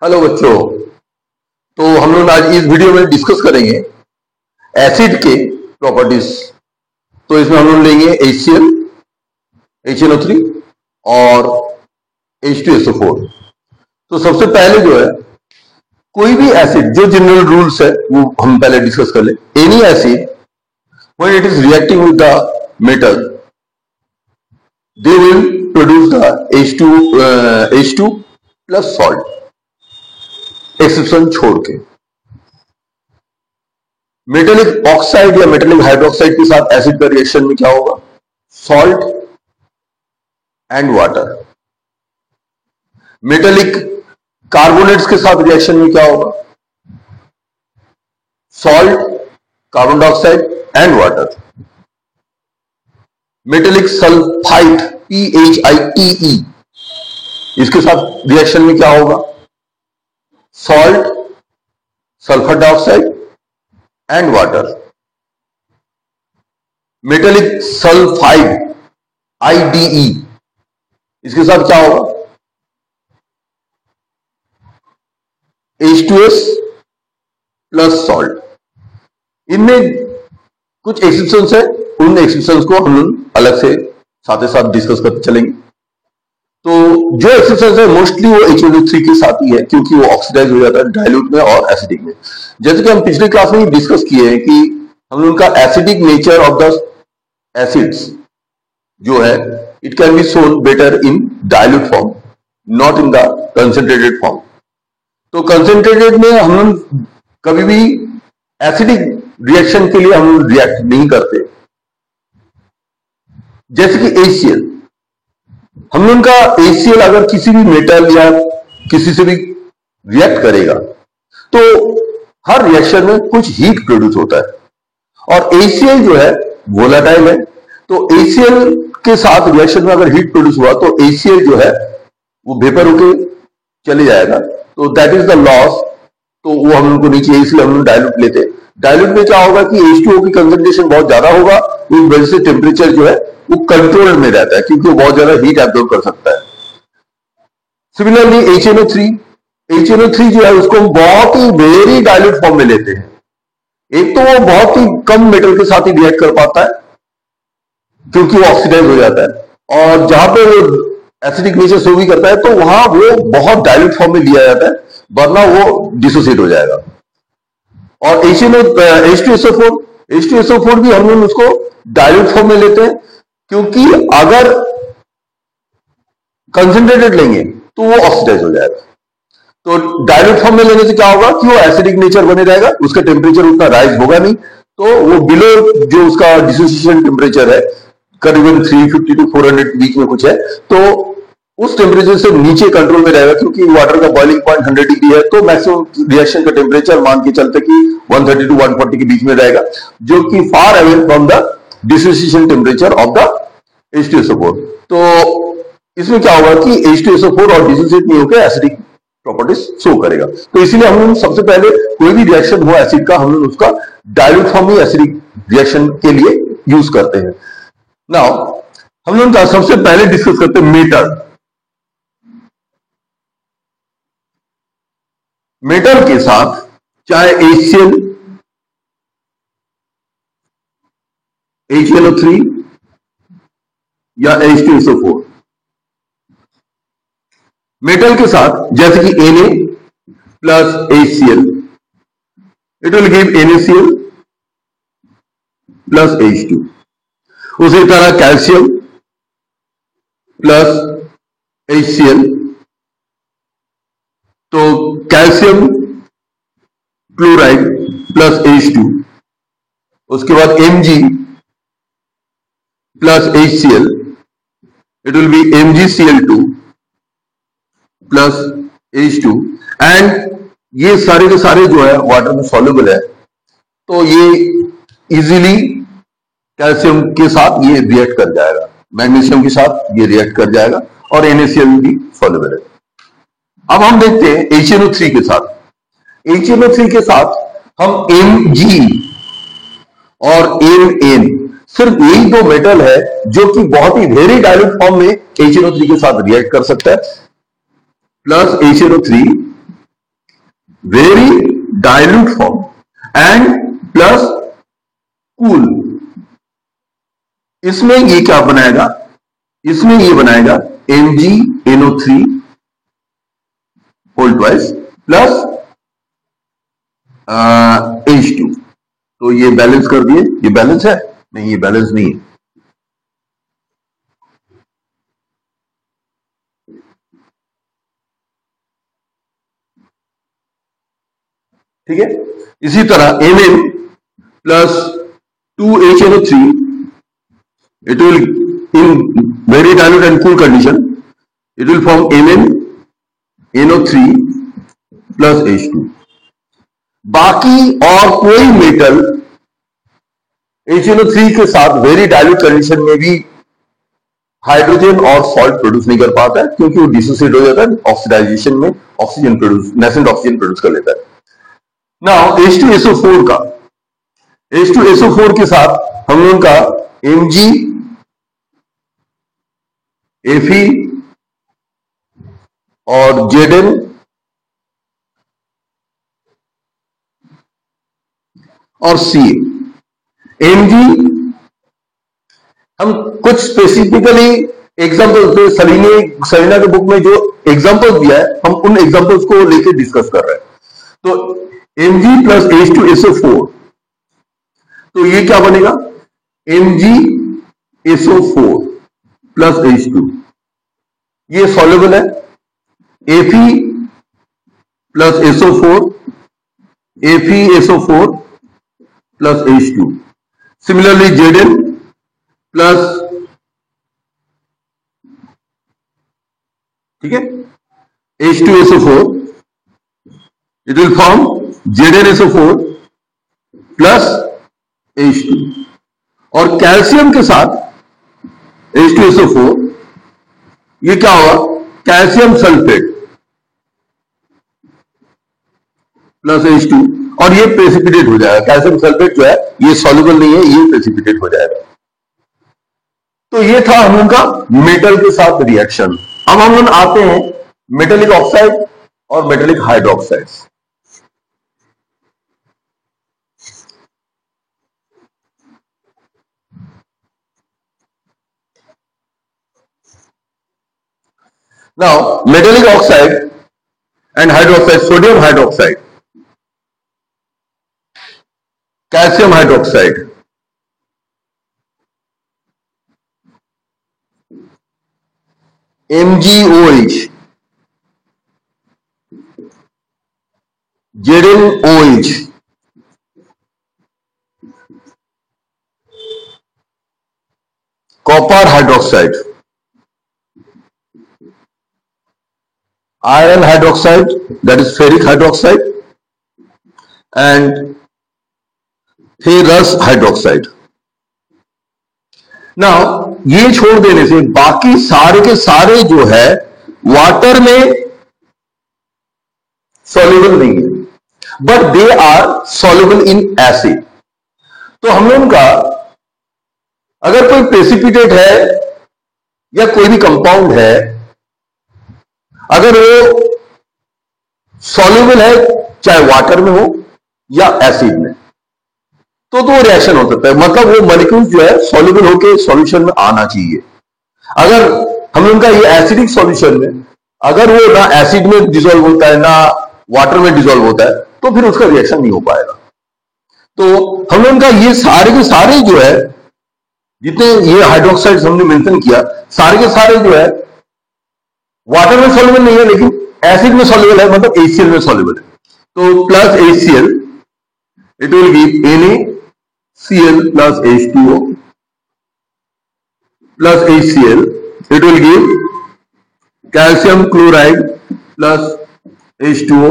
Hello बच्चों। तो हम लोग आज इस वीडियो में डिस्कस करेंगे एसिड के प्रॉपर्टीज। तो इसमें हम लोग लेंगे HCl, HNO3 और H2SO4। तो सबसे पहले जो है कोई भी एसिड, जो जनरल रूल्स है वो हम पहले डिस्कस कर ले। Any acid when it is reacting with the metal they will produce the H2 plus salt, exception छोड़ के। मेटेलिक ऑक्साइड या मेटेलिक हाइड्रोक्साइड के साथ एसिड का रिएक्शन में क्या होगा? Salt and water. Metallic carbonates के साथ रिएक्शन में क्या होगा? Salt, carbon dioxide and water. Metallic sulphide PHITE, इसके साथ रिएक्शन में क्या होगा? Salt, sulphur dioxide and water. Metallic sulphide IDE, इसके साथ क्या होगा? H2S plus salt. इनमें कुछ एक्सेप्शंस है, उन एक्सेप्शंस को हम अलग से साथ ही साथ डिस्कस करते चलेंगे। तो जो एक्सेप्शंस है मोस्टली वो HNO3 के साथ ही है, क्योंकि वो ऑक्सीडाइज हो जाता है डाइल्यूट में और एसिडिक में। जैसे कि हम पिछले क्लास में डिस्कस किए हैं कि हम लोग का acidic nature of the acids जो है it can be shown better in dilute form, not in the concentrated form. तो कंसेंट्रेटेड में हम लोग कभी भी एसिडिक रिएक्शन के लिए हम रिएक्ट नहीं करते। जैसे कि HCl, हम लोग का HCl अगर किसी भी मेटल या किसी से भी रिएक्ट करेगा तो हर रिएक्शन में कुछ हीट प्रोड्यूस होता है, और HCl जो है वोलेटाइल है। तो HCl के साथ रिएक्शन में अगर हीट प्रोड्यूस हुआ तो HCl जो है वो वेपर होके चले जाएगा। तो दैट इज द लॉस। तो वो हम लोग को नहीं चाहिए, इसलिए हम लोग डाइल्यूट लेते हैं। डाइल्यूट में क्या होगा कि H2O की कंसंट्रेशन बहुत ज्यादा होगा, उस वजह से टेम्परेचर जो है वो कंट्रोल में रहता है, क्योंकि वो बहुत ज्यादा हीट एब्जॉर्ब कर सकता है। सिमिलरली HNO3 जो है उसको हम बहुत ही वेरी डाइल्यूट फॉर्म में लेते हैं। एक तो वो बहुत ही कम मेटल के साथ ही रिएक्ट कर पाता है क्योंकि वो ऑक्सीडाइज हो जाता है, और जहां पे वो एसिडिक नेचर शो भी करता है तो वहां वो बहुत डाइल्यूट फॉर्म में लिया जाता है, वरना वो डिसोसिएट हो जाएगा। और H2SO4 भी हम लोग उसको डाइल्यूट फॉर्म में लेते हैं, क्योंकि अगर कंसेंट्रेटेड लेंगे तो वो ऑक्सीडाइज हो जाएगा। तो डाइल्यूट फॉर्म में लेने से क्या होगा कि वो एसिडिक नेचर बने रहेगा, उसका टेम्परेचर उतना राइज होगा नहीं, तो वो बिलो जो उसका डिसोसिएशन टेम्परेचर है करीबन 350 to 400 के बीच में कुछ है, तो उस टेम्परेचर से नीचे कंट्रोल में रहेगा, क्योंकि वाटर का बॉइलिंग पॉइंट 100 डिग्री है। तो मैक्सिमम रिएक्शन का टेम्परेचर मान के चलते कि 130 to 140 के बीच में रहेगा, जो कि far away from the dissociation temperature of the H2SO4। तो इसमें क्या होगा कि H2SO4 और डिसोसिएट नहीं होकर एसिडिक प्रॉपर्टीज शो करेगा। तो इसीलिए हम लोग सबसे पहले कोई भी रिएक्शन हो एसिड का, हम लोग उसका डाइल्यूट फॉर्म ही एसिडिक रिएक्शन के लिए यूज करते हैं। नाउ हम लोग सबसे पहले डिस्कस करते हैं मेटल। मेटल के साथ चाहे HCl, HNO3 या H2SO4, मेटल के साथ जैसे कि Na plus HCl, it will give NaCl plus H2। उसी तरह कैल्शियम प्लस HCl, तो कैल्शियम क्लोराइड प्लस H2। उसके बाद Mg plus HCl, it will be MgCl2 plus H2। And ये सारे के सारे जो है वाटर में सॉल्युबल है, तो ये इजीली कैल्शियम के साथ ये रिएक्ट कर जाएगा, मैग्नीशियम के साथ ये रिएक्ट कर जाएगा, और NaCl भी सॉल्युबल है। अब हम देखते हैं HNO3 के साथ। HNO3 के साथ हम Mg और Mn, सिर्फ यही दो मेटल है जो कि बहुत ही वेरी डाइल्यूट फॉर्म में HNO3 के साथ रिएक्ट कर सकता है। Plus HNO3 very dilute form and plus cool. इसमें ये क्या बनाएगा, इसमें ये बनाएगा MgNO3 whole twice plus H2। तो ये बैलेंस कर दिए, ये बैलेंस है? नहीं, ये बैलेंस नहीं है। ठीक है, इसी तरह Mn plus 2HNO3, it will in very dilute and cool condition it will form MnNO3 plus H2। बाकी और कोई मेटल HNO3 के साथ वेरी डाइल्यूट कंडीशन में भी हाइड्रोजन और सॉल्ट प्रोड्यूस नहीं कर पाता है, क्योंकि वो डिसोसिएट हो जाता है ऑक्सीडाइजेशन में, oxygen produce, nascent oxygen produce कर लेता है। नाउ H2SO4 का, H2SO4 के साथ हम लोगों का Mg Fe और Zn और Ca। Mg हम कुछ स्पेसिफिकली एग्जांपल, सलीना के बुक में जो एग्जांपल्स दिया है, हम उन एग्जांपल्स को लेकर डिस्कस कर रहे हैं। तो Mg प्लस H2SO4, तो ये क्या बनेगा, MgSO4 प्लस H2, ये सॉल्युबल है। Fe plus SO4, FeSO4 plus H2। Similarly Zn plus, ठीक है, H2SO4, it will form ZnSO4 plus H2। और कैल्शियम के साथ H2SO4, ये क्या होगा, कैल्शियम सल्फेट प्लस H2, और ये प्रेसिपिटेट हो जाएगा। कैल्शियम सल्फेट जो है ये सॉल्युबल नहीं है, ये प्रेसिपिटेट हो जाएगा। तो ये था हम लोग का मेटल के साथ रिएक्शन। अब हम लोग आते हैं मेटेलिक ऑक्साइड और metallic hydroxides. Now, metallic oxide and hydroxide, sodium hydroxide, calcium hydroxide, MgOH, ZnOH, copper hydroxide, iron hydroxide, that is ferric hydroxide, and ferrous hydroxide। Now ये छोड़ देने से बाकी सारे के सारे जो है वाटर में सॉल्युबल नहीं है, but they are soluble in acid. तो हम लोगों का अगर कोई प्रेसिपिटेट है या कोई भी कंपाउंड है, अगर वो सॉल्युबल है चाहे वाटर में हो या एसिड में, तो वो रिएक्शन हो सकता है। मतलब वो मॉलिक्यूल जो है सॉल्युबल होकर सॉल्यूशन में आना चाहिए। अगर हम लोगों का ये एसिडिक सॉल्यूशन में अगर वो ना एसिड में डिसॉल्व होता है ना वाटर में डिसॉल्व होता है, तो फिर उसका रिएक्शन नहीं हो पाएगा। तो हम लोगों का ये सारे के सारे जो है, जितने ये हाइड्रोक्साइड्स हमने मेंशन किया, सारे के सारे जो है वाटर में सॉल्युबल नहीं है, लेकिन एसिड में सॉल्युबल है, मतलब HCl में सॉल्युबल है। तो plus HCl, it will give NaCl plus H2O plus HCl, it will give calcium chloride plus H2O।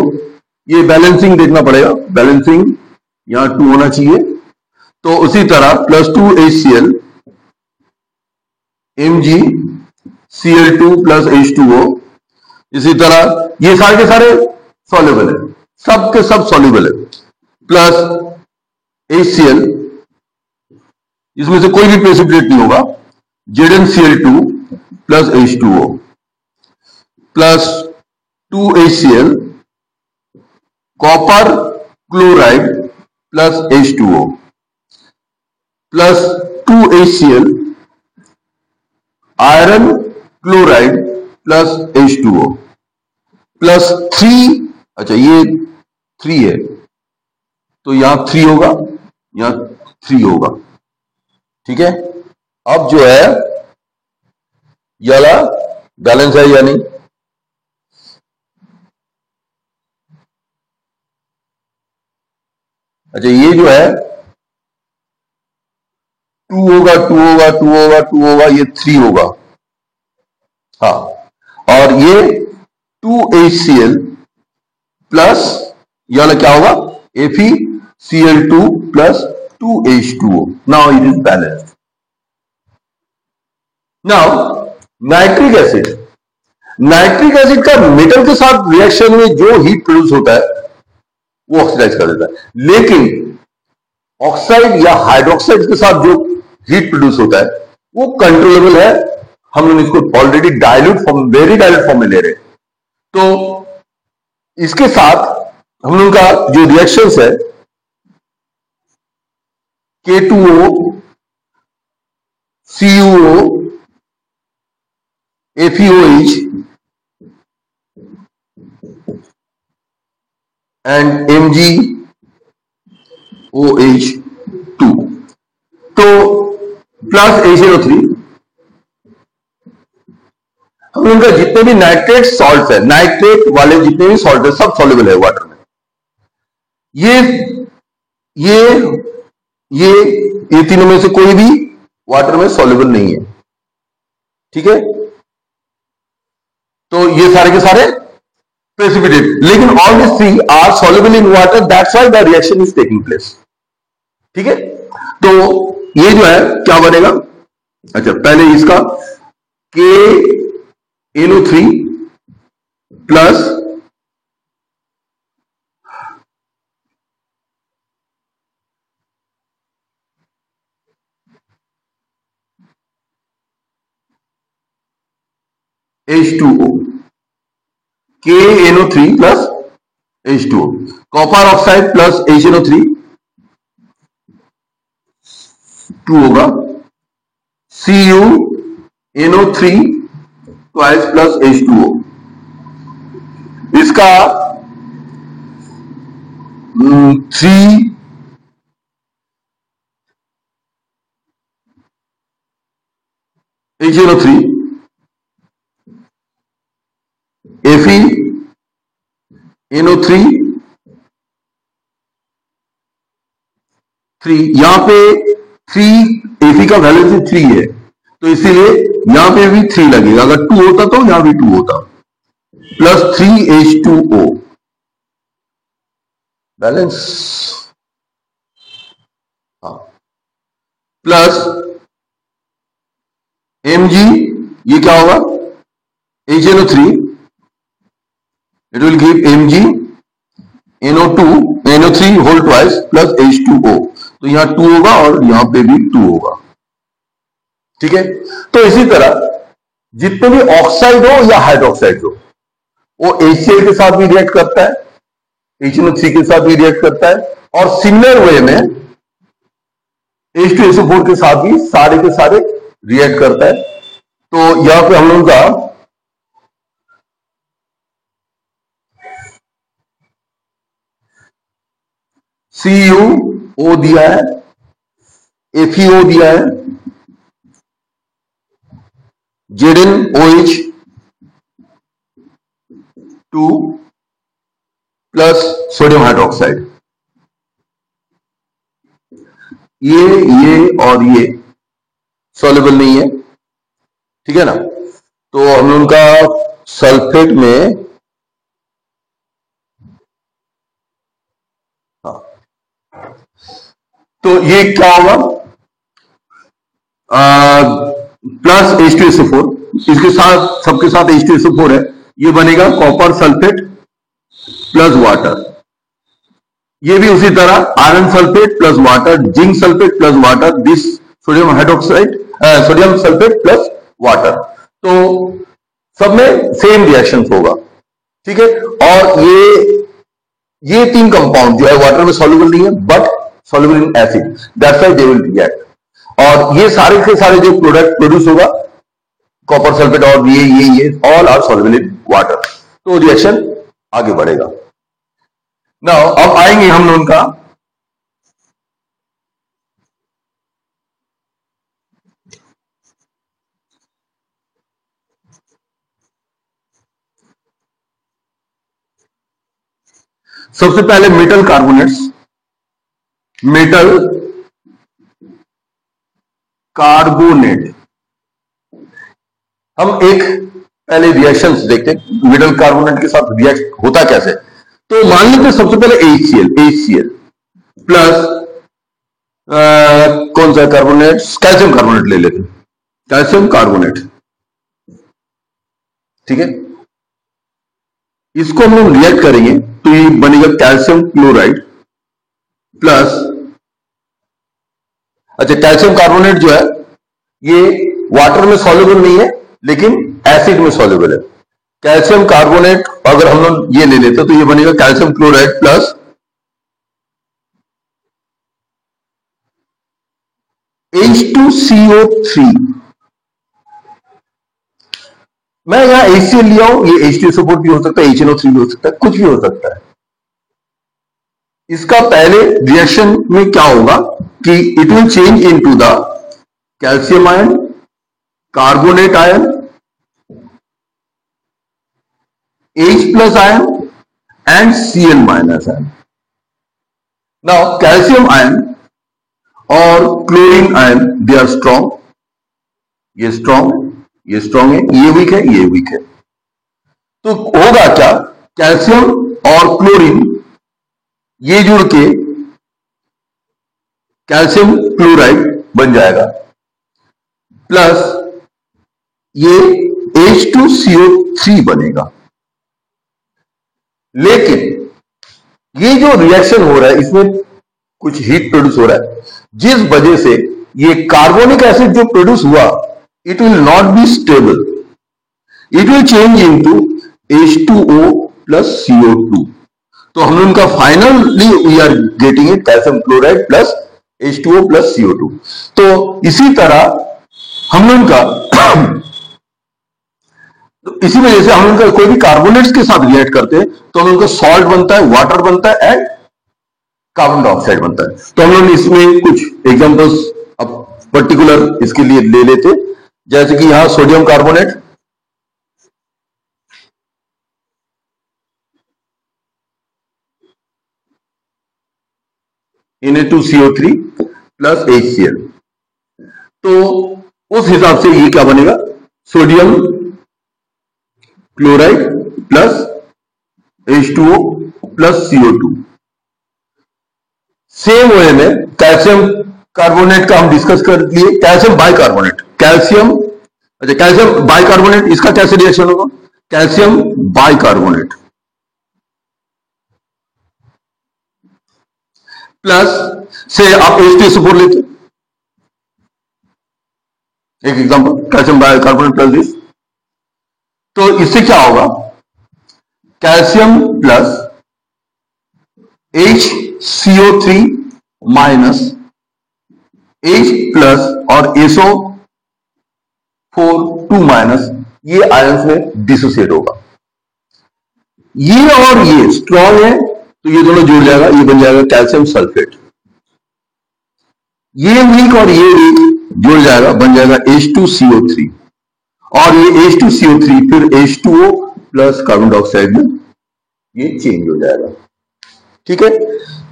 ये बैलेंसिंग देखना पड़ेगा, बैलेंसिंग यहां 2 होना चाहिए। तो उसी तरह plus 2HCl, MgCl2 plus H2O। इसी तरह ये सारे के सारे सॉल्युबल है, सब के सब सॉल्युबल है। प्लस HCl, इसमें से कोई भी प्रेसिपिटेट नहीं होगा, ZnCl2 plus H2O plus 2HCl, copper chloride plus H2O plus 2HCl, iron chloride plus H2O plus 3, अच्छा ये 3 है तो यहां 3 होगा, यहां 3 होगा, ठीक है। अब जो है ये वाला बैलेंस है या नहीं, अच्छा ये जो है 2 होगा, 2 होगा, 2 होगा, 2 होगा, ये 3 होगा, हाँ, और ये 2HCl प्लस ये वाला क्या होगा, FeCl2 plus 2H2O, now it is balanced. Now nitric acid, nitric acid का मेटल के साथ रिएक्शन में जो हीट प्रोड्यूस होता है वो ऑक्सीडाइज कर देता है, लेकिन ऑक्साइड या हाइड्रोक्साइड के साथ जो हीट प्रोड्यूस होता है वो कंट्रोलेबल है, हम लोग इसको already dilute form, very dilute form में ले रहे हैं। तो इसके साथ हम लोग का जो रिएक्शंस है K2O, CuO, FeOH and MgOH2 तो प्लस HNO3, हम उनका जितने भी नाइट्रेट सॉल्ट है, नाइट्रेट वाले जितने भी सॉल्ट है सब सॉल्युबल है वाटर में। ये तीनों में से कोई भी वाटर में सॉल्युबल नहीं है, ठीक है। तो ये सारे के सारे प्रेसिपिटेट, लेकिन all this three are soluble in water, that's why the reaction is taking place, ठीक है। तो ये जो है क्या बनेगा, अच्छा पहले इसका KNO3 plus H2O, KNO3 plus H2O, copper oxide plus HNO3 2 होगा, CuNO3 ट्वाइस प्लस H2O, इसका 3 HNO3 FeNO3 3, यहां पे 3 Fe का वैलेंसी 3 है तो इसीलिए यहां पे भी 3 लगेगा, अगर 2 होता तो यहां भी 2 होता, प्लस 3H2O बैलेंस, हाँ, प्लस Mg, ये क्या होगा HNO3, it will give NO3 whole twice plus H2O, तो यहां 2 होगा और यहां पे भी 2 होगा, ठीक है। तो इसी तरह जितने भी ऑक्साइड हो या हाइड्रोक्साइड हो वो HCl के साथ भी रिएक्ट करता है, HNO3 के साथ भी रिएक्ट करता है, और सिमिलर वे में H2SO4 के साथ भी सारे के सारे रिएक्ट करता है। तो यहां पे हम लोगों का CuO दिया है, FeO दिया है, ZnOH2 प्लस सोडियम हाइड्रोक्साइड, ये और ये सॉल्युबल नहीं है, ठीक है ना। तो हम उनका सल्फेट में, हाँ, तो ये क्या होगा, प्लस H2SO4, इसके साथ सबके साथ H2SO4 है, ये बनेगा कॉपर सल्फेट प्लस वाटर, ये भी उसी तरह iron sulphate plus water, zinc sulphate plus water, this sodium hydroxide, sodium sulphate plus water, तो सब में सेम रिएक्शन होगा, ठीक है। और ये ये तीन कंपाउंड जो है वाटर में सॉल्युबल नहीं है but soluble in acid, that's why they will react. और ये सारे के सारे जो प्रोडक्ट प्रोड्यूस होगा, कॉपर सल्फेट और ये all are soluble in water, तो रिएक्शन आगे बढ़ेगा। नाउ अब आएंगे हम लोग का सबसे पहले मेटल कार्बोनेट्स, मेटल कार्बोनेट। हम एक पहले रिएक्शंस देखते हैं मेटल कार्बोनेट के साथ रिएक्ट होता कैसे। तो मान लेते सबसे पहले HCl प्लस कौन सा कार्बोनेट, कैल्शियम कार्बोनेट ले लेते हैं, कैल्शियम कार्बोनेट, ठीक है। इसको हम लोग रिएक्ट करेंगे तो ये बनेगा कैल्शियम क्लोराइड प्लस, अच्छा कैल्शियम कार्बोनेट जो है ये वाटर में सॉल्युबल नहीं है लेकिन एसिड में सॉल्युबल है। कैल्शियम कार्बोनेट अगर हम लोग ये ले लेते तो ये बनेगा कैल्शियम क्लोराइड प्लस H2CO3। मैं यहां HCl लिया हूं, ये H2SO4 भी हो सकता है, HNO3 भी हो सकता है, कुछ भी हो सकता है। इसका पहले रिएक्शन में क्या होगा कि it will change into the calcium ion, carbonate ion, H plus ion and Cl minus ion. Now calcium ion और chlorine ion they are strong, ये स्ट्रॉन्ग, ये स्ट्रॉन्ग है, ये वीक है, ये वीक है। तो होगा क्या, कैल्शियम और क्लोरीन ये जुड़ के कैल्शियम क्लोराइड बन जाएगा प्लस ये H2CO3 बनेगा। लेकिन ये जो रिएक्शन हो रहा है इसमें कुछ हीट प्रोड्यूस हो रहा है, जिस वजह से ये कार्बोनिक एसिड जो प्रोड्यूस हुआ it will not be stable, it will change into H2O plus CO2। तो हम उनका finally we are getting it calcium chloride plus H2O plus CO2। तो इसी तरह हम लोग का तो इसी वजह से हम उनका कोई भी कार्बोनेट्स के साथ रिएक्ट करते हैं तो हम उनका सॉल्ट बनता है, वाटर बनता है एंड कार्बन डाइऑक्साइड बनता है। तो हम लोग इसमें कुछ एग्जांपल्स अब पर्टिकुलर इसके लिए ले लेते, जैसे कि यहां sodium carbonate, Na2CO3 plus HCl। तो उस हिसाब से ये क्या बनेगा, sodium chloride plus H2O plus CO2। Same way में कैल्शियम कार्बोनेट का हम डिस्कस कर लिए, कैल्शियम बाइकार्बोनेट, कैल्शियम, अच्छा कैल्शियम बाइकार्बोनेट, इसका कैसे रिएक्शन होगा, कैल्शियम बाइकार्बोनेट प्लस से आप H2SO4 लेते, एक example calcium bicarbonate plus this. तो इससे क्या होगा, calcium plus HCO3 minus H plus और SO4 2 माइनस, ये आयंस में डिसोसिएट होगा। ये और ये स्ट्रॉन्ग है तो ये दोनों जुड़ जाएगा, ये बन जाएगा कैल्शियम सल्फेट। ये वीक और ये वीक जुड़ जाएगा, बन जाएगा H2CO3 और ये H2CO3 फिर H2O प्लस कार्बन डाइऑक्साइड में ये चेंज हो जाएगा, ठीक है।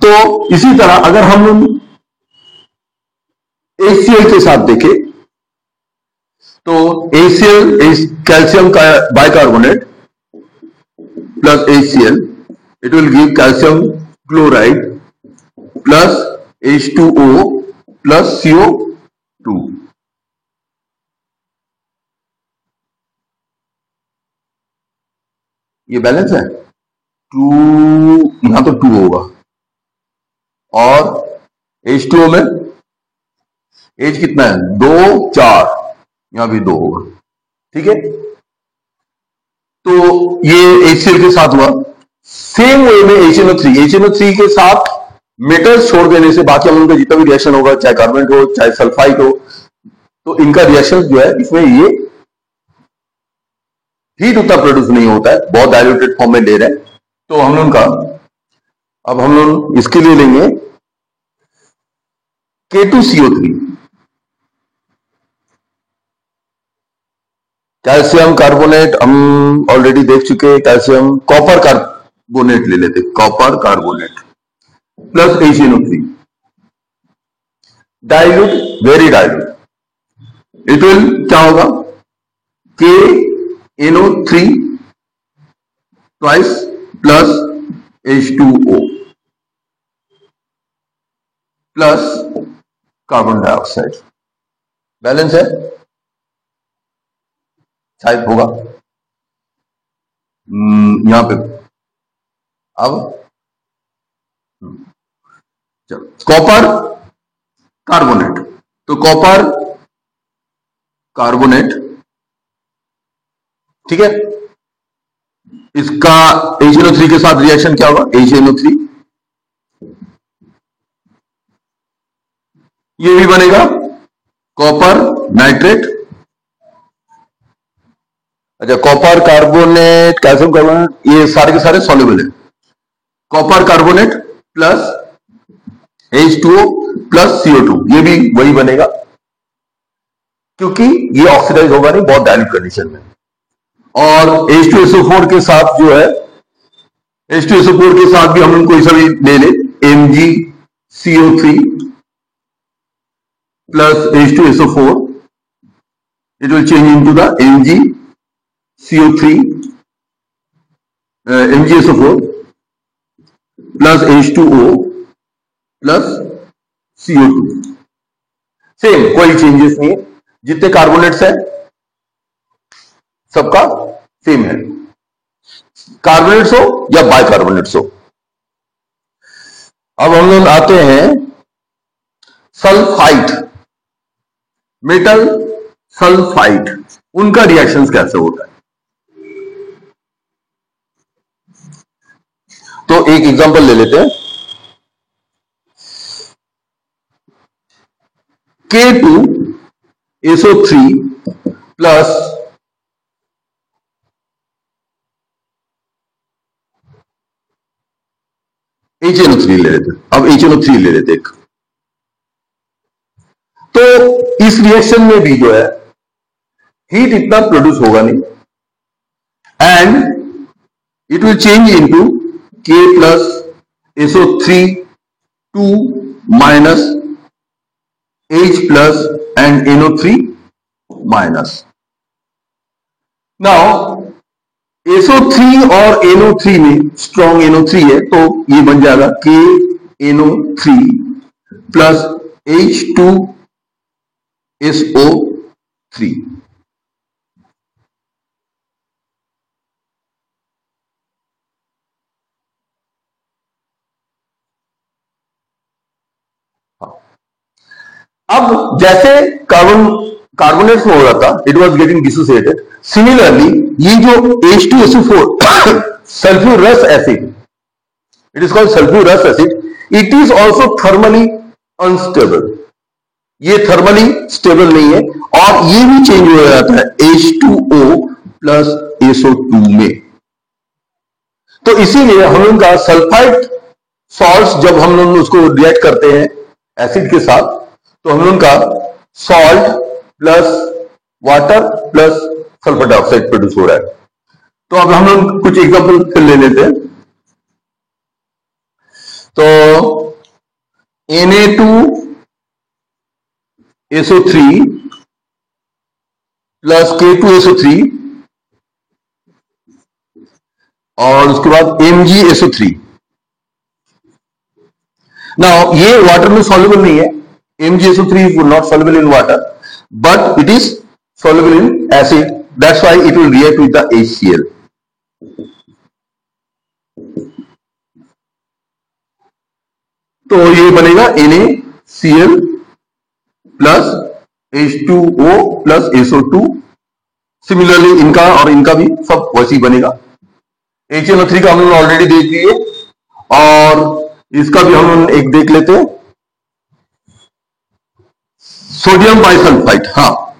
तो इसी तरह अगर हम HCl के साथ देखें तो HCl कैल्शियम का bicarbonate plus HCl, it will give calcium chloride plus H2O plus CO2। ये बैलेंस है, 2 यहां तो 2 होगा और H2O में H कितना है, 2 4, यहां भी 2 होगा, ठीक है। तो ये HCl के साथ हुआ। सेम वे में HNO3 के साथ मेटल्स छोड़ देने से बाकी हम उनका जितना भी रिएक्शन होगा, चाहे कार्बोनेट हो चाहे सल्फाइड हो, तो इनका रिएक्शन जो है इसमें ये हीट उतना प्रोड्यूस नहीं होता है, बहुत डाइल्यूटेड फॉर्म में ले रहे हैं। तो हम लोग का अब हम लोग इसके लिए लेंगे K2CO3, कैल्शियम कार्बोनेट हम ऑलरेडी देख चुके हैं, कैल्शियम कॉपर कार्बोनेट ले लेते, copper carbonate plus HNO3, dilute, very dilute, it will क्या होगा, KNO3 twice plus H2O plus carbon dioxide, balance है, शायद होगा यहां पे। अब कॉपर कार्बोनेट, तो कॉपर कार्बोनेट, ठीक है, इसका HNO3 के साथ रिएक्शन क्या होगा, HNO3, ये भी बनेगा कॉपर नाइट्रेट, अच्छा कॉपर कार्बोनेट, कैल्शियम कार्बोनेट, ये सारे के सारे सॉल्युबल है, copper carbonate plus H2O plus CO2, ये भी वही बनेगा क्योंकि ये ऑक्सीडाइज होगा नहीं, बहुत डाइल्यूट कंडीशन में। और H2SO4 के साथ जो है, H2SO4 के साथ भी हम लोग कोई सा भी ले ले, MgCO3 plus H2SO4, it will change into the MgCO3, MgSO4 plus H2O plus CO2, same, कोई चेंजेस नहीं है, जितने कार्बोनेट्स है सबका सेम है, कार्बोनेट्स हो या बाइकार्बोनेट्स हो। अब हम लोग आते हैं सल्फाइड, मेटल सल्फाइड, उनका रिएक्शंस कैसे होता है। तो एक एग्जांपल ले लेते हैं, K2SO3 प्लस HNO3 ले लेते हैं। अब HNO3 ले लेते एक, तो इस रिएक्शन में भी जो है हीट इतना प्रोड्यूस होगा नहीं, and it will change into K plus SO3 2 minus H plus and NO3 minus. Now SO3 और NO3 में स्ट्रॉन्ग NO3 है, तो ये बन जाएगा KNO3 प्लस H2SO3। अब जैसे कार्बोनेट्स में हो रहा था, it was getting dissociated, similarly ये जो H2SO4 sulphurous acid, it is called sulphurous acid, it is also thermally unstable, ये थर्मली स्टेबल नहीं है, और ये भी चेंज हो जाता है H2O प्लस SO2 में। तो इसीलिए हम लोग का सल्फाइड सॉल्ट्स जब हम लोग उसको रिएक्ट करते हैं एसिड के साथ, तो हम लोग का salt plus water plus sulphur dioxide produce हो रहा है। तो अब हम लोग कुछ एग्जांपल फिर ले लेते हैं। तो Na2SO3 प्लस K2SO3 और उसके बाद MgSO3। नाउ ये वाटर में सॉल्युबल नहीं है, MgSO3 is not soluble in water, but it is soluble in acid. That's why it will react with the HCl. तो ये बनेगा NaCl plus H2O plus SO2। Similarly इनका और इनका भी सब वैसे ही बनेगा। HNO3 का हम लोग ऑलरेडी देख लिए, और इसका भी हम एक देख लेते हैं, सोडियम बाइसल्फाइड। हाँ,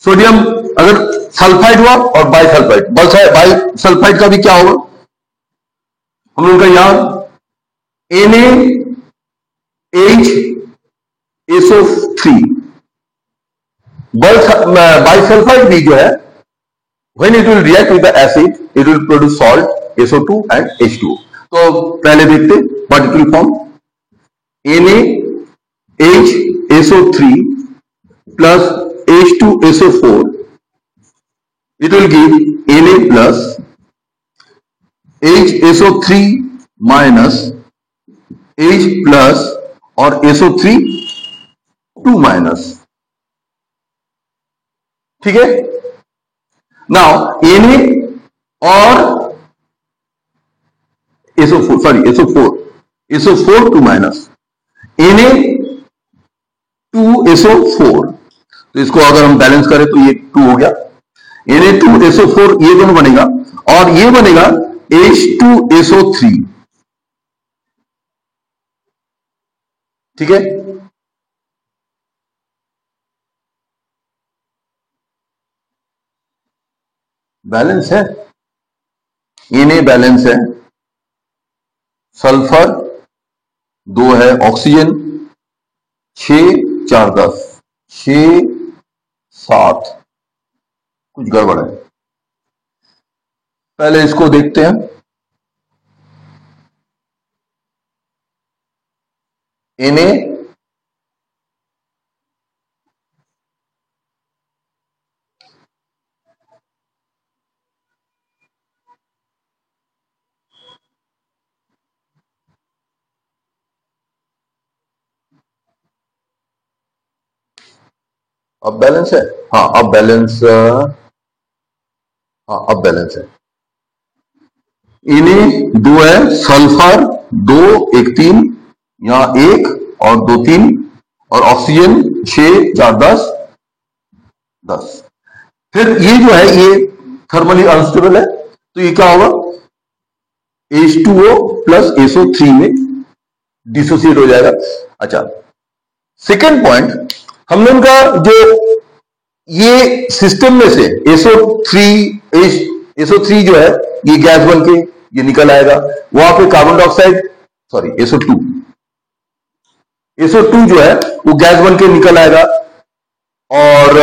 सोडियम अगर सल्फाइड हुआ और बाइसल्फाइड, बाइसल्फाइड का भी क्या होगा हम लोग का यहां NaHSO3। बाइसल्फाइड भी जो है, when it will react with the acid, it will produce salt SO2 and H2O। तो पहले देखते particular form, NaHSO3 plus H2SO4, it will give Na plus HSO3 minus H plus और SO3 2 माइनस। ठीक है, now Na और SO4 SO4 2 minus, Na 2SO4, तो इसको अगर हम बैलेंस करें तो ये 2 हो गया, Na2SO4 ये दोनों बनेगा, और ये बनेगा H2SO3। ठीक है, बैलेंस है, Na बैलेंस है, सल्फर 2 है, ऑक्सीजन 6 4 10 6 7, कुछ गड़बड़ है, पहले इसको देखते हैं। Na अब बैलेंस है, हाँ अब बैलेंस, हाँ अब बैलेंस है। Na 2 है, सल्फर 2 1 3, यहां 1 और 2 3, और ऑक्सीजन 6 4 10 10। फिर ये जो है ये थर्मली अनस्टेबल है, तो ये क्या होगा, H2O प्लस SO3 में डिसोसिएट हो जाएगा। अच्छा, सेकेंड पॉइंट, हम लोग का जो ये सिस्टम में से SO3 जो है ये गैस बन के ये निकल आएगा, वहां पे कार्बन डाइऑक्साइड, सॉरी SO2 जो है वो गैस बन के निकल आएगा, और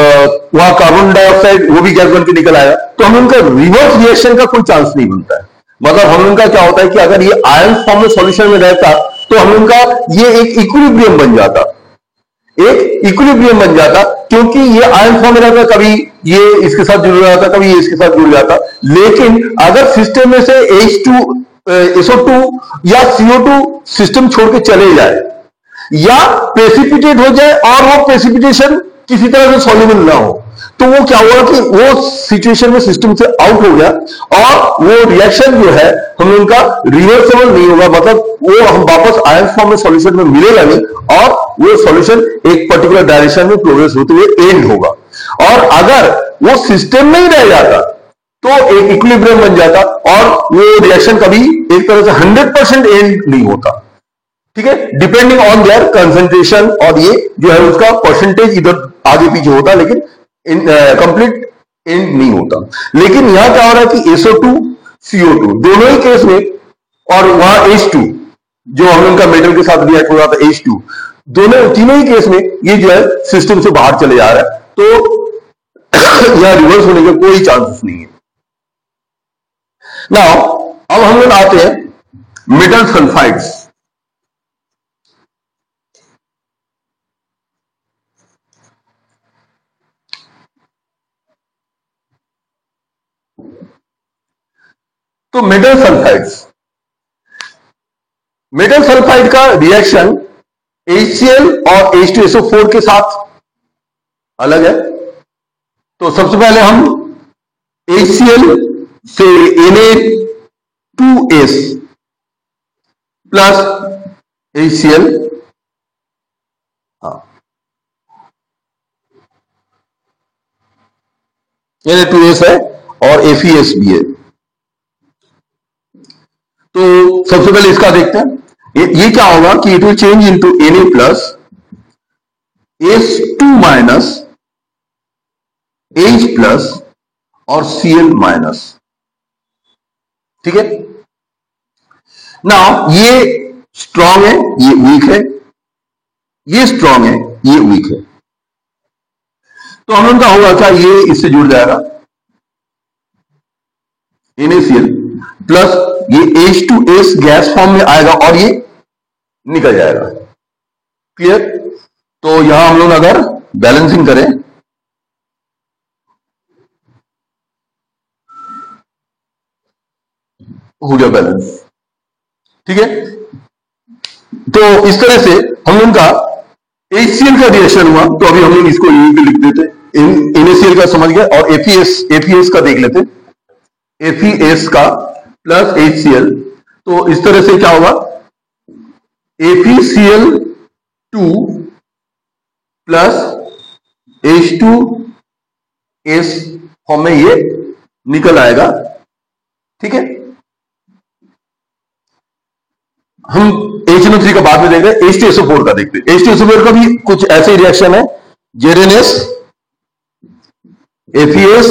वहां कार्बन डाइऑक्साइड वो भी गैस बन के निकल आएगा, तो हम उनका रिवर्स रिएक्शन का कोई चांस नहीं बनता है। मतलब हम उनका क्या होता है कि अगर ये आयन फॉर्म में सॉल्यूशन में रहता तो हम उनका ये एक इक्विलिब्रियम बन जाता, क्योंकि ये आयन फॉर्म में रहता, कभी ये इसके साथ जुड़ जाता, कभी ये इसके साथ जुड़ जाता। लेकिन अगर सिस्टम में से SO2 या CO2 सिस्टम छोड़ के चले जाए या प्रेसिपिटेट हो जाए और वो प्रेसिपिटेशन किसी तरह से सॉल्युबल ना हो, तो वो क्या हुआ कि वो सिचुएशन में सिस्टम से आउट हो गया, और वो रिएक्शन जो है हम उनका रिवर्सेबल नहीं होगा, मतलब वो हम वापस आयन फॉर्म में सॉल्यूशन में मिलेगा नहीं, और वो सॉल्यूशन एक पर्टिकुलर डायरेक्शन में प्रोग्रेस होते हुए एंड होगा। और अगर वो सिस्टम में ही रह जाता तो एक इक्विलिब्रियम बन जाता, और वो रिएक्शन कभी एक तरह से 100% एंड नहीं होता। ठीक है, डिपेंडिंग ऑन देयर कंसंट्रेशन, और ये जो है उसका परसेंटेज इधर आगे पीछे होता, लेकिन कंप्लीट एंड नहीं होता। लेकिन यहां क्या हो रहा है कि SO2 CO2 दोनों ही केस में, और वहां H2 जो हम उनका मेटल के साथ रिएक्ट हो रहा था H2, तीनों ही केस में ये जो है सिस्टम से बाहर चले जा रहा है, तो यहां रिवर्स होने का कोई चांसेस नहीं है। नाउ अब हम लोग आते हैं मेटल सल्फाइड्स। तो मेटल सल्फाइड का रिएक्शन HCl और H2SO4 के साथ अलग है। तो सबसे पहले हम HCl से Na2S प्लस HCl, हाँ Na2S है और FeS भी है, तो सबसे पहले इसका देखते हैं। ये क्या होगा कि it will change into Na plus H2 minus H plus और Cl माइनस। ठीक है ना, ये स्ट्रांग है, ये वीक है, ये स्ट्रांग है, ये वीक है। तो हम उनका होगा क्या, ये इससे जुड़ जाएगा NaCl प्लस ये H2S गैस फॉर्म में आएगा और ये निकल जाएगा। क्लियर? तो यहां हम लोग अगर बैलेंसिंग करें, हो गया बैलेंस। ठीक है, तो इस तरह से हम लोग का HCl का रिएक्शन हुआ। तो अभी हम लोग इसको यहीं पे लिख देते, NaCl का समझ गए, और एफीएस का देख लेते। एफीएस का प्लस HCl, तो इस तरह से क्या होगा, AfCl2 प्लस H2S फॉर्म में ये निकल आएगा। ठीक है, हम HNO3 का बाद में देख रहे हैं, H2SO4 का देखते हैं। H2SO4 का भी कुछ ऐसे रिएक्शन है, ZnS AfS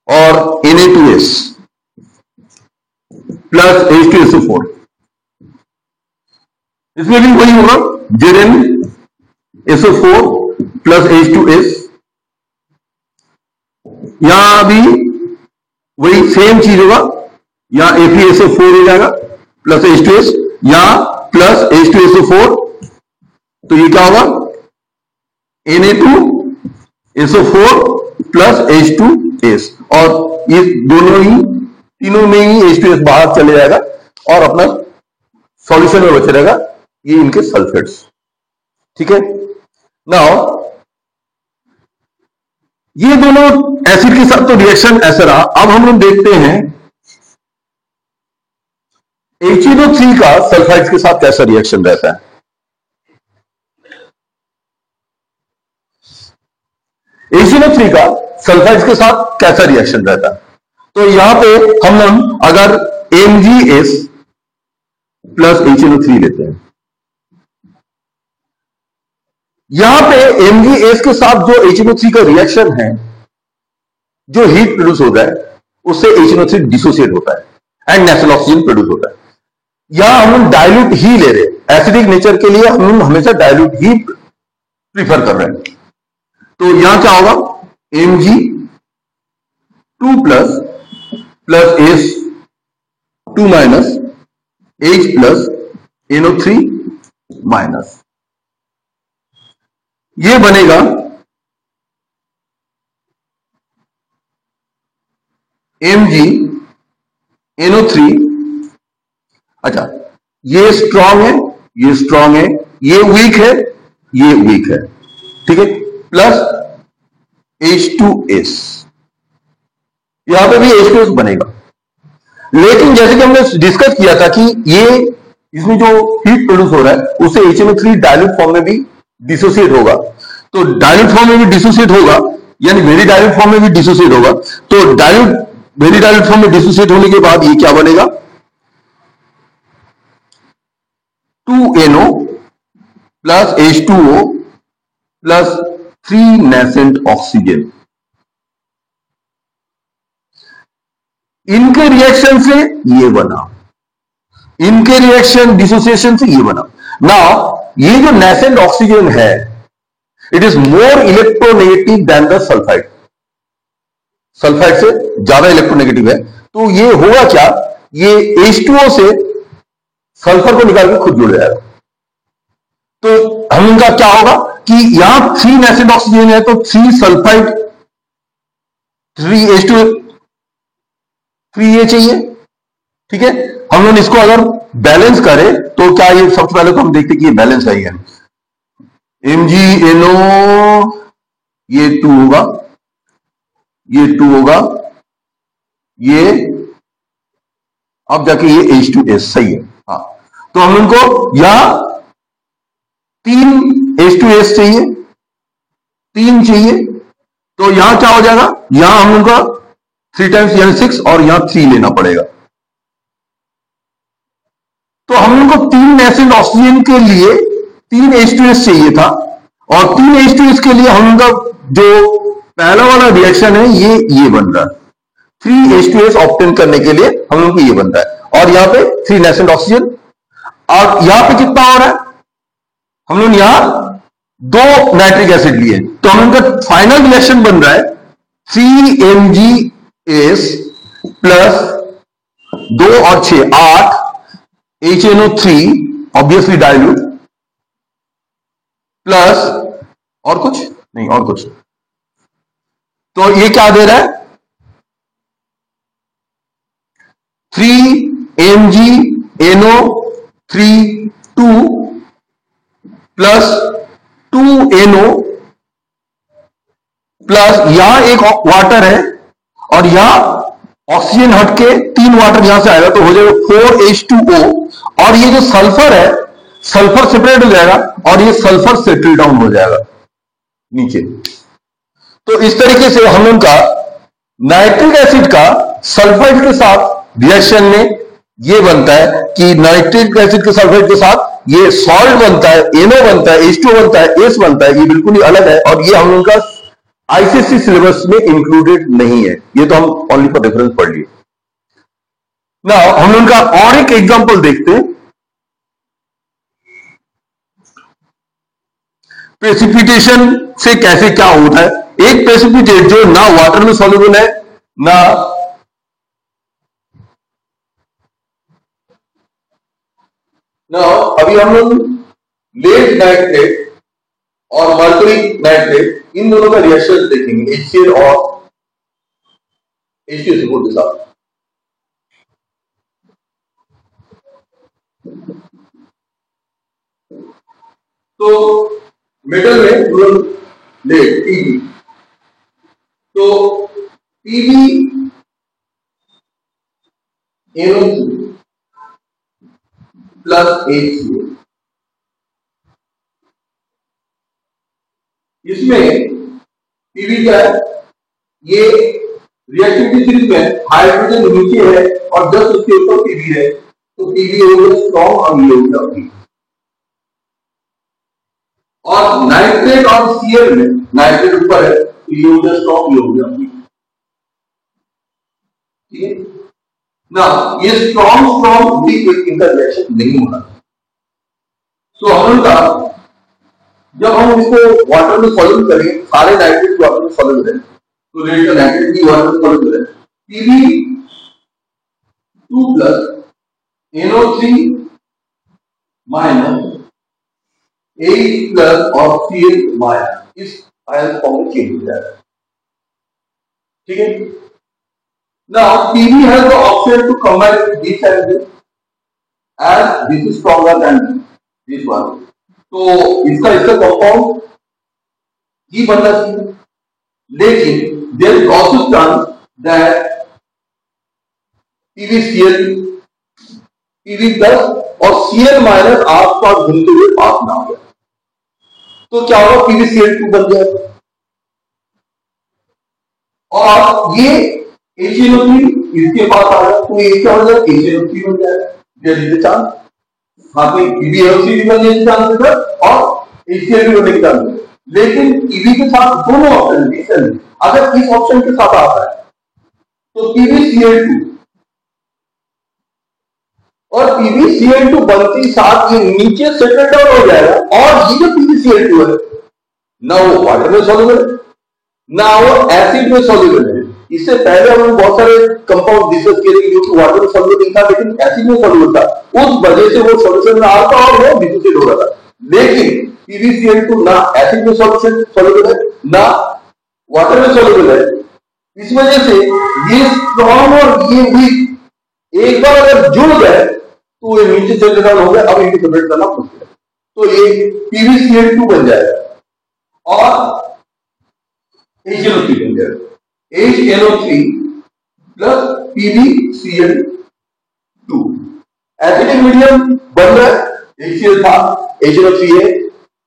और Na2S प्लस H2SO4। इसमें भी वही होगा, ZnSO4 प्लस H2S। यहां भी वही सेम चीज होगा, यहां AfSO4 हो जाएगा प्लस H2S, यहां प्लस H2SO4। तो ये क्या होगा, Na2SO4 प्लस H2S, और ये दोनों ही, तीनों में ही H2S बाहर चले जाएगा और अपना सॉल्यूशन में बचे रहेगा ये इनके सल्फेट्स। ठीक है, नाउ ये दोनों एसिड के साथ तो रिएक्शन ऐसा रहा। अब हम लोग देखते हैं HNO3 का सल्फाइड्स के साथ कैसा रिएक्शन रहता है। HNO3 का सल्फाइड्स के साथ कैसा रिएक्शन रहता है, तो यहां पे हम लोग अगर MgS प्लस HNO3 लेते हैं, यहां पे MgS के साथ जो HNO3 का रिएक्शन है, जो हीट प्रोड्यूस होता है, उससे HNO3 डिसोसिएट होता है एंड नेचुरल ऑक्सीजन प्रोड्यूस होता है। यहां हम लोग डाइल्यूट ही ले रहे हैं, एसिडिक नेचर के लिए हम लोग हमेशा डाइल्यूट ही प्रीफर कर रहे हैं। तो यहां क्या होगा, Mg2 plus S2 minus H plus NO3 minus, ये बनेगा MgNO3। अच्छा, ये स्ट्रांग है, ये स्ट्रांग है, ये वीक है, ये वीक है। ठीक है, प्लस H2S, यहां पे भी H2S बनेगा। लेकिन जैसे कि हमने डिस्कस किया था कि ये इसमें जो हीट प्रोड्यूस हो रहा है उससे HNO3 डाइल्यूट फॉर्म में भी डिसोसिएट होगा। तो डाइल्यूट फॉर्म में भी डिसोसिएट होगा, यानी वेरी डाइल्यूट फॉर्म में भी डिसोसिएट होगा। तो वेरी डाइल्यूट फॉर्म में डिसोसिएट होने के बाद ये क्या बनेगा, 2NO plus H2O plus 3 nascent oxygen. इनके रिएक्शन से ये बना, इनके रिएक्शन डिसोसिएशन से ये बना। नाउ ये जो नेसेंट ऑक्सीजन है, it is more electronegative than the sulphide, sulphide से ज्यादा इलेक्ट्रोनेगेटिव है। तो ये होगा क्या, ये H2O से सल्फर को निकाल के खुद जुड़ जाएगा। तो हम इनका क्या होगा कि यहां 3 नेसेंट ऑक्सीजन है, तो 3 सल्फाइड 3 H2 3 ये चाहिए। ठीक है, हम लोग इसको अगर बैलेंस करें तो क्या, ये सबसे पहले तो हम देखते कि ये बैलेंस है ही, MgNO ये 2 होगा, ये 2 होगा, ये अब जाके ये H2S सही है। हाँ, तो हम उनको यहां 3 H2S चाहिए, 3 चाहिए। तो यहां क्या हो जाएगा, यहां हम उनका 3 टाइम्स यानी 6 और यहां 3 लेना पड़ेगा। तो हम लोग को 3 नेसेंट ऑक्सीजन के लिए 3 H2S चाहिए था, और 3 H2S के लिए हम लोग का जो पहला वाला रिएक्शन है ये बन रहा है। 3 H2S ऑब्टेन करने के लिए हम लोग को ये बनता है, और यहां पे 3 नेसेंट ऑक्सीजन। और यहां पे कितना हो रहा है, हम लोग यहां 2 नाइट्रिक एसिड लिए, तो हम लोग का फाइनल रिएक्शन बन रहा है 3MgS प्लस 2 और 6 8 HNO3 ऑब्वियसली डाइल्यूट, प्लस और कुछ नहीं, और कुछ। तो ये क्या दे रहा है, 3MgNO3 2 प्लस 2NO प्लस यहां एक वाटर है, और यहां ऑक्सीजन हटके 3 वाटर यहां से आएगा, तो हो जाएगा 4H2O, और ये जो सल्फर है, सल्फर सेपरेट हो जाएगा, और ये सल्फर सेटल डाउन हो जाएगा नीचे। तो इस तरीके से हम लोग का नाइट्रिक एसिड का सल्फाइड के साथ रिएक्शन में ये बनता है कि नाइट्रिक एसिड के सल्फाइड के साथ ये सॉल्ट बनता है, NO बनता है, H2O बनता है, S बनता है। ये बिल्कुल ही अलग है, और ये हम लोग का आईसीएसई सिलेबस में इंक्लूडेड नहीं है, ये तो हम ओनली फॉर रेफरेंस पढ़ लिए। ना हम लोग का और एक एग्जांपल देखते हैं, प्रेसिपिटेशन से कैसे क्या होता है। एक प्रेसिपिटेट जो ना वाटर में सॉल्युबल है, ना अभी हम लोग लेड नाइट्रेट और मर्क्यूरी नाइट्रेट इन दोनों का रिएक्शन देखेंगे HCl और H2SO4 के साथ। तो मेटल में लेड Pb, तो PbNO3 प्लस HCl, इसमें Pb क्या है, ये रिएक्टिविटी सीरीज में हाइड्रोजन नीचे है और जस्ट उसके ऊपर Pb है, तो Pb हो गया स्ट्रॉन्ग और ये हो गया वीक। और नाइट्रेट और Cl में नाइट्रेट ऊपर है, तो ये हो गया स्ट्रॉन्ग, ये हो गया वीक। ठीक है ना, ये स्ट्रॉन्ग वीक इनका रिएक्शन नहीं होना। तो हम लोग का जब हम इसको वाटर में सॉल्यूट करेंगे, सारे नाइट्रेट वाटर में सॉल्यूट है, तो रेट का नाइट्रेट भी वाटर में सॉल्यूट है, Pb2 plus NO3 minus H plus और Cl माइनस, इस आयन फॉर्म में चेंज हो जाएगा। ठीक है, now Pb has the option to combine with this and this, as this is stronger than this one, तो इसका कंपाउंड ही बनना चाहिए, लेकिन there is also chance that PbCl Pb plus और Cl माइनस आसपास घूमते हुए पास ना हो जाए, तो क्या होगा, PbCl2 बन जाएगा, और ये HNO3 इसके पास आ गया, तो ये क्या हो जाएगा, HNO3 बन जाएगा। there is a chance, हाथ में PbNO3 भी बनने के चांस है और HCl भी बनने के चांस है, लेकिन Pb के साथ दोनों ऑप्शन, अगर इस ऑप्शन के साथ आता है तो PbCl2 और PbCl2 बनते साथ ये नीचे सेटल डाउन हो जाएगा, और ये जो PbCl2 है ना वो वाटर में सॉल्युबल है, ना वो एसिड में सॉल्युबल है। इससे पहले हम बहुत सारे कंपाउंड डिस्कस किए थे जो कि वाटर में सॉल्युबल नहीं था, लेकिन एसिड में सॉल्युबल था, उस वजह से वो सॉल्यूशन में आता और वो डिसोसिएट हो रहा था। लेकिन PbCl2 ना एसिड में सॉल्युबल है, ना वाटर में सॉल्युबल है, इस वजह से ये स्ट्रॉन्ग और ये वीक एक बार अगर जुड़ गए तो ये नीचे सेटल डाउन हो गया, अब इनको सेपरेट करना मुश्किल है, तो ये PbCl2 बन जाएगा और HNO3 बन जाएगा, HNO3 plus PbCl2। Acidic medium बन रहा है, HCl था, HNO3 है,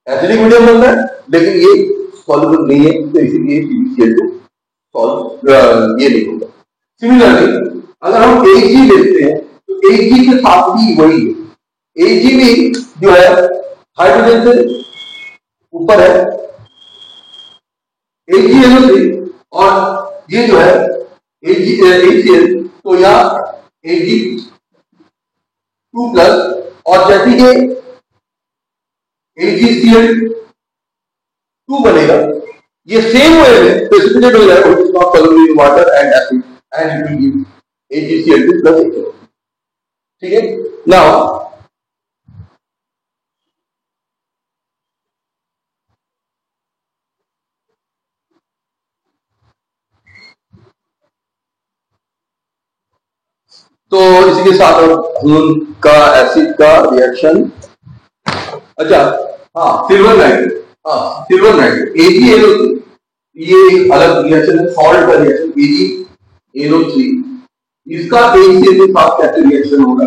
एसिडिक मीडियम बन रहा है, लेकिन ये सॉल्युबल नहीं है, तो इसीलिए PbCl2 ये नहीं होगा। सिमिलरली अगर हम Ag लेते हैं तो Ag के साथ भी वही है, Ag भी जो है हाइड्रोजन से ऊपर है AgNO3 और ये जो है AgCl, तो यहाँ Ag2 प्लस और जैसे कि AgCl2 बनेगा, ये सेम वे में प्रेसिपिटेट हो जाएगा, which is not soluble in water and acid, and it will give AgCl2 plus HCl. ठीक है, नाउ तो इसी के साथ हम का एसिड का रिएक्शन, अच्छा हाँ सिल्वर नाइट्रेट, हाँ सिल्वर नाइट्रेट AgNO3, ये एक अलग रिएक्शन है, सॉल्ट का रिएक्शन AgNO3, इसका AgCl के साथ कैसे रिएक्शन होगा,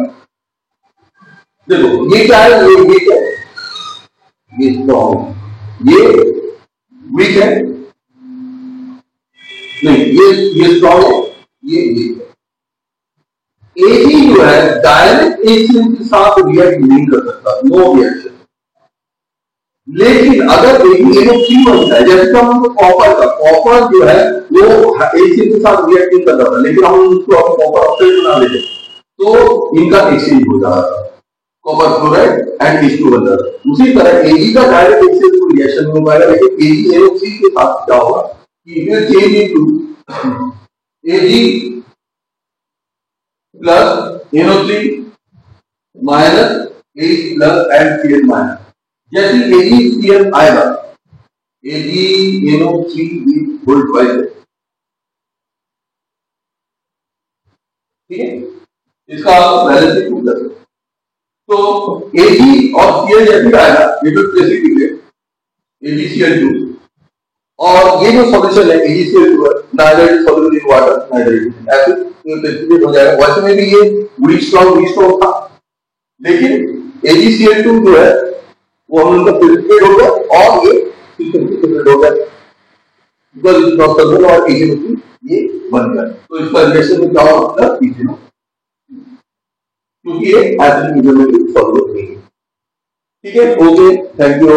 देखो ये क्या है, ये क्या है, ये स्ट्रॉन्ग, ये वीक है, नहीं ये स्ट्रॉन्ग है, ये वीक है। Ag जो है डायरेक्ट HCl के साथ रिएक्ट नहीं कर सकता, नो रिएक्शन, लेकिन अगर AgNO3 बनता है, जैसे कि हम कॉपर जो है वो HCl के साथ रिएक्ट नहीं कर रहा था, लेकिन हम उसको कॉपर ऑक्साइड बना देते तो इनका एक्सचेंज हो जाता, कॉपर क्लोराइड एंड H2 बन जाता। उसी तरह Ag का डायरेक्ट HCl को रिएक्शन नहीं हो पाएगा, लेकिन AgNO3 के साथ क्या होगा कि it will change into Ag plus NO3 minus H plus and Cl minus, जैसे AgCl आएगा AgNO3 होल ट्वाइस है, ठीक है, इसका आप पहले से प्रूव कर सकते। तो Ag और Cl जैसे आएगा ये तो प्रेसिपिटेट AgCl2, और ये जो सॉल्यूशन है AgCl2 neither is soluble in water neither is in acid, तो प्रेसिपिटेट हो जाएगा। वैसे में भी ये वीक स्ट्रॉन्ग था, लेकिन AgCl2 जो है वो हम उनका प्रेसिपिटेट हो गया और ये प्रेसिपिटेट हो गया, बिकॉज इट नॉट सॉल्युबल और AgNO3 ये बन गया, तो इसका रिएक्शन में क्या होगा इथेनॉल, क्योंकि ये एसिड मीडियम में भी सॉल्युबल नहीं है। ठीक है, ओके, थैंक यू।